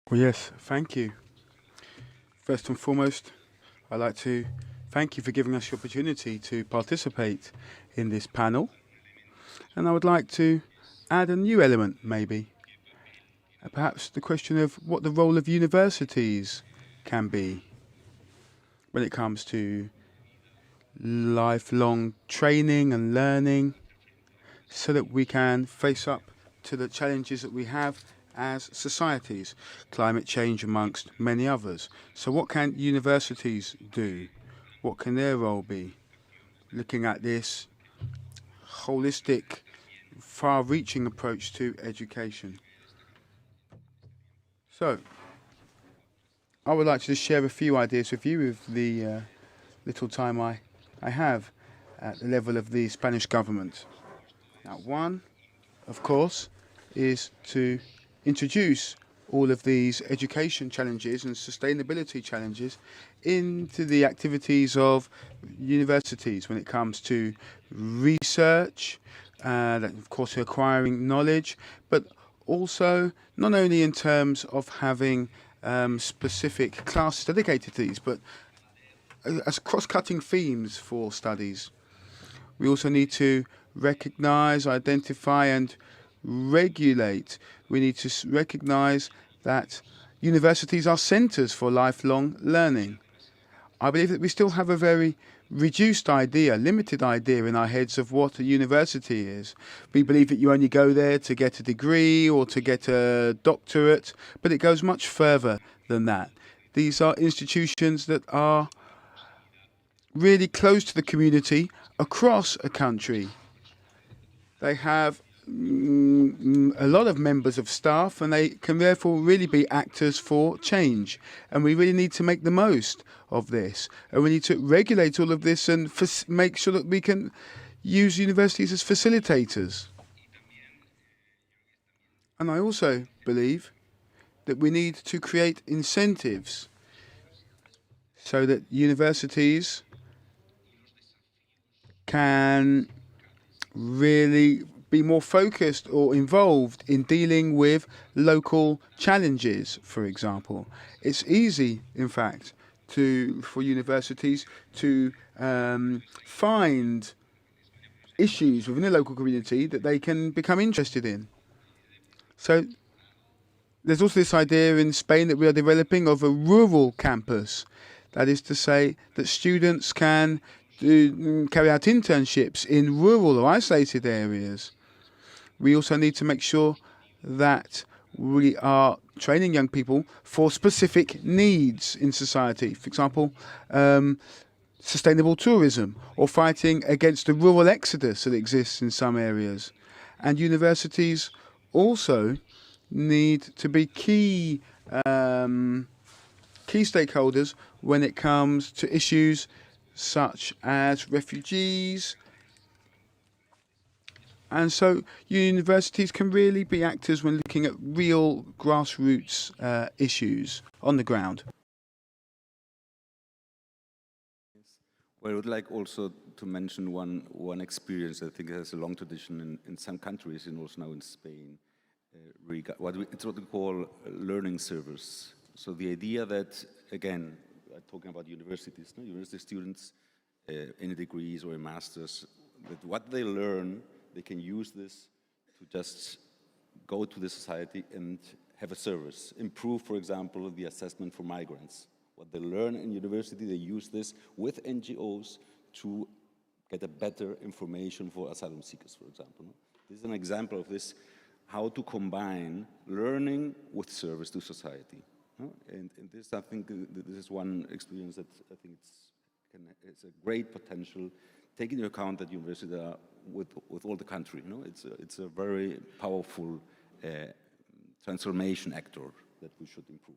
Well, yes, thank you. First and foremost, I'd like to thank you for giving us the opportunity to participate in this panel. And I would like to add a new element, maybe. Perhaps the question of what the role of universities can be when it comes to lifelong training and learning so that we can face up to the challenges that we have as societies, climate change amongst many others. So what can universities do? What can their role be? Looking at this holistic, far-reaching approach to education. So, I would like to just share a few ideas with you with the little time I have at the level of the Spanish government. Now, one, of course, is to introduce all of these education challenges and sustainability challenges into the activities of universities when it comes to research, of course acquiring knowledge, but also not only in terms of having specific classes dedicated to these, but as cross-cutting themes for studies. We also need to recognize, identify, and regulate. We need to recognize that universities are centers for lifelong learning. I believe that we still have a very reduced idea, limited idea in our heads of what a university is. We believe that you only go there to get a degree or to get a doctorate, but it goes much further than that. These are institutions that are really close to the community across a country. They have a lot of members of staff, and they can therefore really be actors for change. And we really need to make the most of this. And we need to regulate all of this and make sure that we can use universities as facilitators. And I also believe that we need to create incentives so that universities can really be more focused or involved in dealing with local challenges, for example. It's easy, in fact, for universities to find issues within the local community that they can become interested in. So there's also this idea in Spain that we are developing of a rural campus. That is to say that students can carry out internships in rural or isolated areas. We also need to make sure that we are training young people for specific needs in society. For example, sustainable tourism or fighting against the rural exodus that exists in some areas. And universities also need to be key stakeholders when it comes to issues such as refugees. And so universities can really be actors when looking at real grassroots issues on the ground. Well, I would like also to mention one experience I think has a long tradition in some countries and also now in Spain. It's what we call learning servers. So the idea that, again, talking about universities, university students in degrees or in masters, that what they learn, they can use this to just go to the society and have a service. Improve, for example, the assessment for migrants. What they learn in university, they use this with NGOs to get a better information for asylum seekers, for example. This is an example of this, how to combine learning with service to society. And this, I think, this is one experience that I think it's a great potential, taking into account that universities are with all the country. It's a very powerful transformation actor that we should improve.